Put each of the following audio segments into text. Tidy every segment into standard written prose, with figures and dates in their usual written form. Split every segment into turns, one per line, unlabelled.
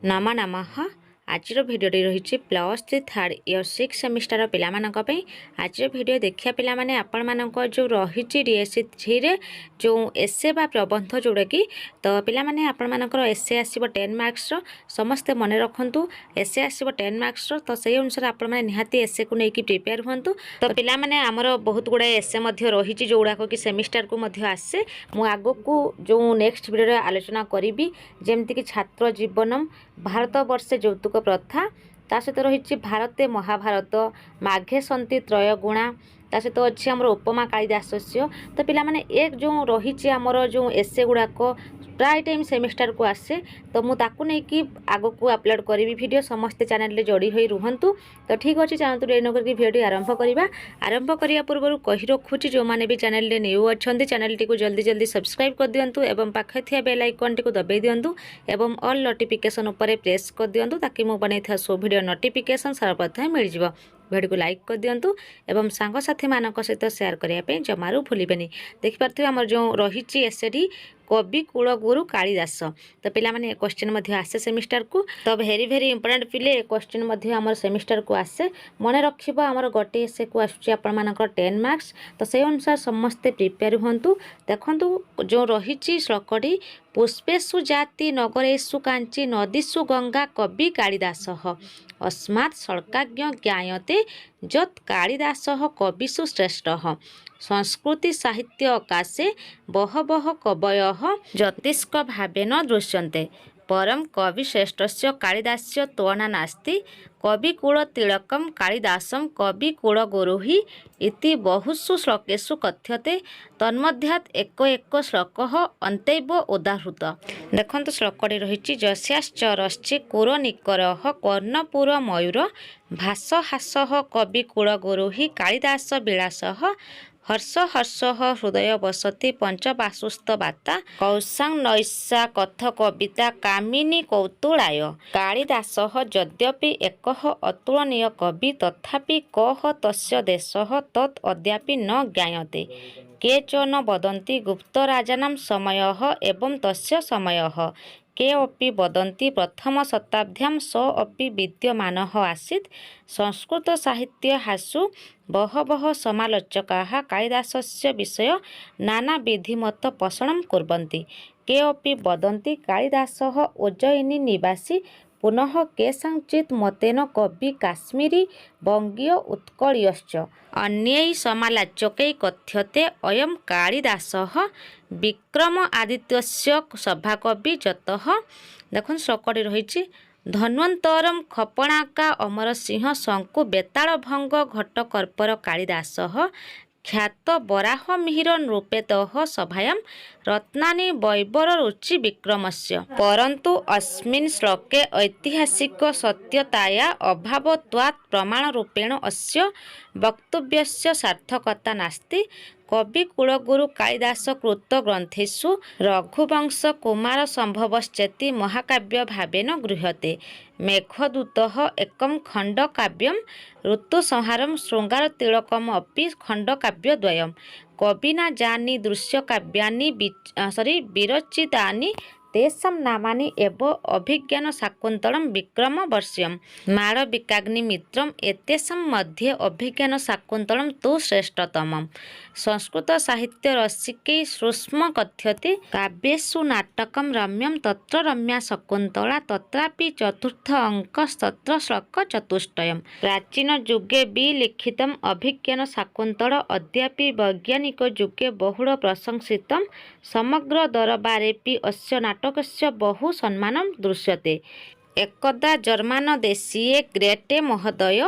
नमो नमः। आज भिडियो रही +3 थर्ड इयर 6 सेमिस्टर पाई। आज भिडियो देखिया पिला माने आपण मानक जो रही DSE 3 रे जो एसे बा प्रबंध जोड़ा कि तो पिला माने आपण मानकर एसे आसीबो 10 मार्क्स रो। समस्ते मन रखंतु एसे आसीबो 10 मार्क्स रो, तो सही अनुसार आपण माने निहाती एसे को नेकी प्रिपेयर हुंतु। तो पिला माने हमर बहुत गुडा एसे मध्य रही जोड़ा को कि सेमिस्टर को मध्य आसे मु आगो को जो नेक्स्ट वीडियो रे आलोचना करिवि, जेमति कि छात्र जीवनम, भारत वर्षे यौतुक प्रथा, ता सहित रही भारते महाभारत, माघे सन्ति त्रयगुणा, ता सहित अच्छी आम उपमा कालिदास्य। तो पिला माने एक जो रही आमर जो एसे गुड़ाक प्राय टाइम सेमिस्टर को आसे, तो मुझे नहीं आग को अपलोड करी वीडियो। समस्ते चैनल रे जोड़ी हुई रुहंतु। तो ठीक अच्छे, चाहतु डेरी नक वीडियो आरंभ करवा। आरंभ करने पूर्व कही रखुची जो मैंने भी चैनल रे न्यू अच्छा चैनल टी जल्दी जल्दी सब्सक्राइब कर दिंतु एवं पाखे थी बेल आइकन टी दबाई दिंतु एवं ऑल नोटिफिकेशन उपर प्रेस कर दिंतु, ताकि मुझे बन सो वीडियो नोटिफिकेशन सर्वप्रथम मिल जाए। वीडियो को लाइक कर दिंतु एवं सांगसाथी मान सहित शेयर करने जमारू भूलें। देखिपे आम जो रही एसएडी कवि कुलगुरु कालिदास, तो पिला माने क्वेश्चन आसे सेमिस्टर को। तो भेरी भेरी इंपोर्टेंट पिले क्वेश्चन आम सेमिस्टर को आसे। मन रखिबा आमर गोटे एसे को आसुची आपण मानकर 10 मार्क्स, तो से अनुसार समस्ते प्रिपेयर हुंतु। देखंतु जो रही श्लोकटी, पुष्पेषु जाति नगरेषु कांची नदीषु गंगा कवि कालिदासः अस्मात् शल्काज्ञ ज्ञायते यत् कालिदासः कविषु श्रेष्ठः संस्कृति साहित्य आकाशे बहवः कवयः ज्योतिष्क भावेन दृश्यन्ते परम कवि श्रेष्ठस्य कालिदास्य तुलना नास्ति कविकुल तिलकम कालिदासम कविकुल गुरुहि इति बहुषु श्लोकेषु कथ्यते तन्मध्यात् एक एक श्लोकः अन्तेव उदाहृत। देखंतु श्लोकटी रही जस्याश्चरश्चि कुर निकरः कर्णपुर मयूर भासहासः कविकुल गुरुहि कालिदास विलासः हर्ष हर्ष हृदय बसति पंचवासुस्त बाता कौशांग नैषा कथ कविता कामिनी कौतुलाय कालिदासः यद्यपि एकः अतुलनीय कवि तथापि कः तस्य देशः तत् अद्यापि न ज्ञायते केचन वदन्ति गुप्तराजानां समयः एवं तस्य समयः के अपि वदन्ति प्रथम शताब्द्यां स अपि विद्यमानः आसीत् संस्कृत साहित्य हासु बहवः समालोचकाः कालिदासस्य विषय नानाविधिमत पोषणं कुर्वन्ति के अपि वदन्ति कालिदासः उज्जयिनी निवासी पुनः केषाञ्चित् मतेन कवि काश्मीरी बंगीय उत्कलीयश्च अन्यै समालोचकै कथ्यते अयं कालिदासः विक्रम आदित्यस्य सभाकवि जतः। देखो श्लोकटी रही धन्वन्तरम खपणाका अमर सिंह शंकु बेताल भंग घटकर्पर कालिदासः ख्यात बराह मिहिर नृपेतः सभायां रत्नानि वैबर रुचि विक्रमस्य परंतु अस्मिन् श्लोके ऐतिहासिक सत्यताया अभावत्वात् प्रमाण रूपेण अस्य वक्तव्यस्य सार्थकता नास्ति कवि कुलगुरु कालिदास कृत ग्रंथेषु रघुवंश कुमार संभवश्चेति महाकाव्य भावेन गृह्यते मेघदूतः एकं खंडकाव्यं ऋतुसंहारं शृंगारतिलकम् अपि खंडकाव्यद्वयं कविना जानि दृश्यकाव्यानि विरचितानि तेषां नामानि एव अभिज्ञान शाकुन्तलं विक्रमवर्ष्यं मालविकाग्निमित्रम् एतेषां मध्ये अभिज्ञान शाकुन्तलं तु श्रेष्ठतमम् संस्कृत साहित्य रसिकै सूक्ष्म कथ्यते काव्येषु नाटकं रम्यं तत्र रम्या शकुन्तला तत्रापि चतुर्थ अंकस्तत्र श्लोक चतुष्टयम् प्राचीन युगे विलिखितम् अभिज्ञान शाकुन्तल अद्यापि वैज्ञानिक युगे बहुल प्रशंसितं समग्र दरबारेपि अस्य नाटकस्य बहु सम्मानं दृश्यते एकदा जर्मन देशीये ग्रेटे महोदय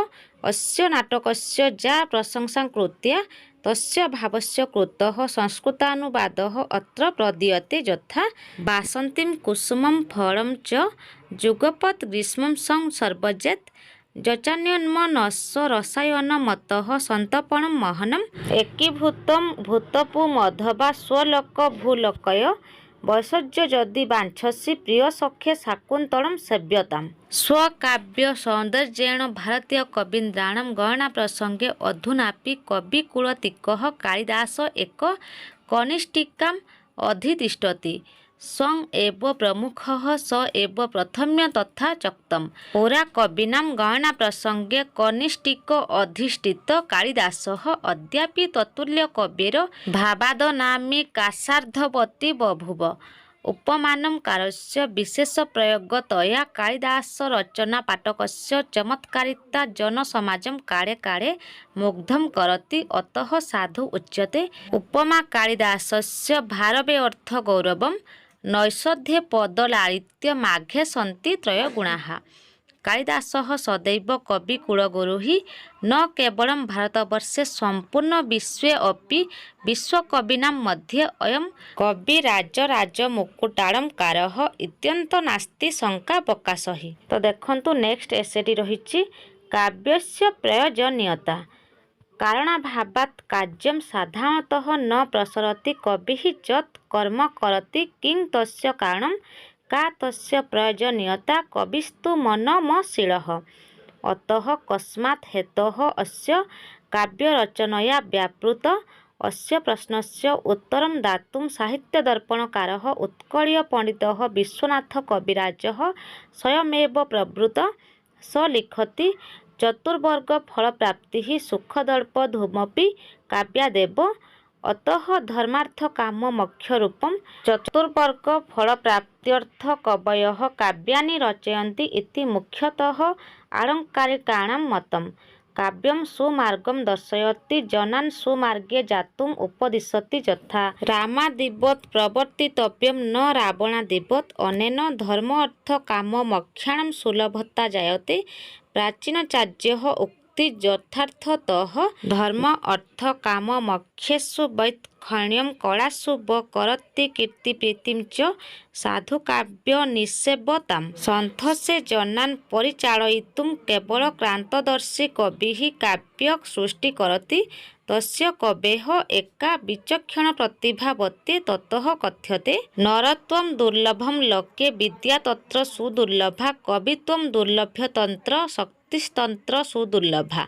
अस्य नाटकस्य जा प्रशंसां कृत्य तस्य भावस्य कृतः संस्कृतानुवादः अत्र प्रदीयते यथा वासन्तीं कुसुमं फलं च जुगपत् ग्रीष्मं सं सर्वजेत् जचान्यन्मनस्स रसायनमतः सन्तपणं महनम् एकीभूतं भूतपु मधवा स्वलोक भूलोकय वैसर्य जदि वाञ्छसि प्रिय सखे शाकुन्तलं सेव्यताम् स्वकाव्य सौन्दर्येण भारतीय कवीन्द्राणां गणना प्रसंगे अधुनापि कविकुलतिकः कालिदास एक कनिष्ठिकाम् अधितिष्ठति सं एव प्रमुखः स एव प्रथम्य तथा चक्तम्। पुरा कविनां गणना प्रसंगे कनिष्ठिक अधिष्ठित कालिदासः अद्यापि तत्तुल्य कवेर भावादनामि कासार्धवती बभूव। उपमानं कारस्य विशेष प्रयोगतया कालिदास रचना पाठकस्य चमत्कारिता जनसमाजं काले काले मुग्धं करति। अतः साधु उच्यते उपमा कालिदासस्य भारवे अर्थ गौरवं नैषध्ये पदलालित्य माघे सन्ति त्रयगुणाः। कालिदासः सदैव कविकुलगुरुः न केवलं भारतवर्षे सम्पूर्ण विश्वे अपि विश्वकवीनां मध्ये अयं कविराजराजमुकुटालङ्कारः इत्यन्त नास्ति शङ्कावकाशः। तो देखन्तु नेक्स्ट एसेटी रहिछि काव्यस्य प्रयोजनीयता। कारणाभावात् कार्यं साधारणतः न प्रसरति। कविः यत् कर्म करति किं तस्य कारणं का तस्य प्रयोजनीयता कविस्तु मनमशीलः। अतः कस्मात् हेतोः अस्य काव्यरचनया व्यापृत। अस्य प्रश्नस्य उत्तरं दातुं साहित्यदर्पणकारः उत्कलीयपण्डितः विश्वनाथ कविराजः स्वयमेव प्रवृत्त। स लिखति चतुर्वर्ग फलप्राप्तिः सुखदल्पधूमपि काव्यादेव। अतः धर्मार्थ काम मोक्षरूपं चतुर्वर्ग फलप्राप्त्यर्थ कवयः काव्यानि रचयन्ति इति मुख्यतः आलङ्कारिकाणां मतं। काव्यं सुमार्गं दर्शयति जनान् सुमार्गे जातुम् उपदिशति। यथा रामादिवत् प्रवर्तितव्यं न रावणादिवत्। अनेन धर्म अर्थ काम मोक्षाणां सुलभता जायते। प्राचीनाचार्यः उक्ति यथार्थतः धर्म अर्थ काम मोक्षेषु वैत्खण्यं कलासु व करति कीर्तिप्रीतिं च साधु काव्य निषेवताम्। सन्थसे जनान् परिचालयितुं केवल क्रान्तदर्शी कविः काव्य सृष्टि करति। तस्य कवेः एका विचक्षण प्रतिभावती ततः कथ्यते नरत्वं दुर्लभं लोके विद्या तत्र सुदुर्लभा कवित्वं दुर्लभ्य तंत्र शक्तिस्तंत्र सुदुर्लभा।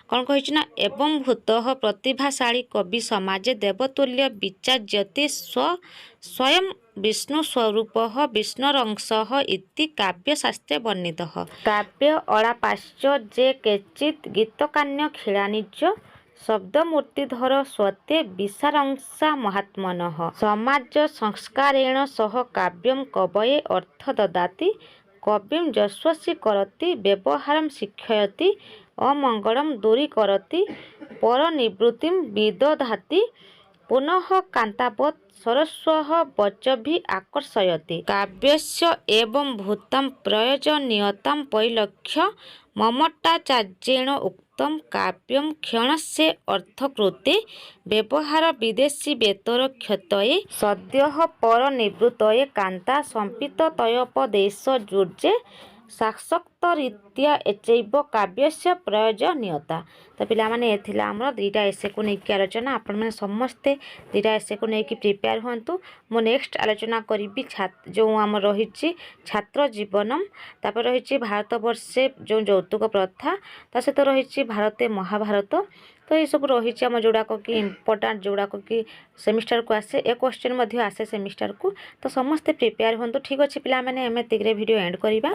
कौन कहिछि ना एवं भूतः प्रतिभाशाली कवि समाजे देवतुल्य विचार्यते स्वयं विष्णु स्वरूपः विष्णुरंशः इति काव्यशास्त्रे वर्णितः। काव्य अलापाश्च जे केचित् गीतकान्य खिलानि च शब्दमूर्तिधर स्वते विशारंसा महात्मनः। समाज संस्कारेण सह काव्यं कवये अर्थ ददाति। कविं यशस्वी करति व्यवहारं शिक्षयति अमङ्गलं दूरीकरोति परनिवृत्तिं विदधाति पुनः कान्तावत् सरस्वः वचभिः आकर्षयति। काव्यस्य एवं भूतां प्रयोजनीयतां परिलक्ष्य ममटाचार्येण उक्तं काव्यं क्षणस्य अर्थकृते व्यवहार विदेशी वेतर क्षतये सद्यः परनिवृत्तये कान्ता संपिततयोपदेशजुर्जे शासक्तरीत्या एचैव काव्यस्य प्रयोजनीयता। तो पिलामाने एथिला हमर दुईटा एसे को नेकी आलोचना। आपण माने समस्ते दुईटा एसे को नेकी प्रिपेयर हुंतु। मो नेक्स्ट आलोचना करिबि जो हमर रहिछि छात्र जीवनम तापर रहिछि भारतवर्षे जो यौतुक प्रथा ता सहित रहिछि भारते महाभारत। तो ये सब रही आम जोड़ाक कि इम्पोर्टाट जोड़ाक कि सेमिस्टर को आसे ए क्वेश्चन मध्य आसे सेमिस्टर को। तो समस्ते प्रिपेयर हूँ। ठीक अच्छे पिला मैंने एम एतिक वीडियो एंड करवा।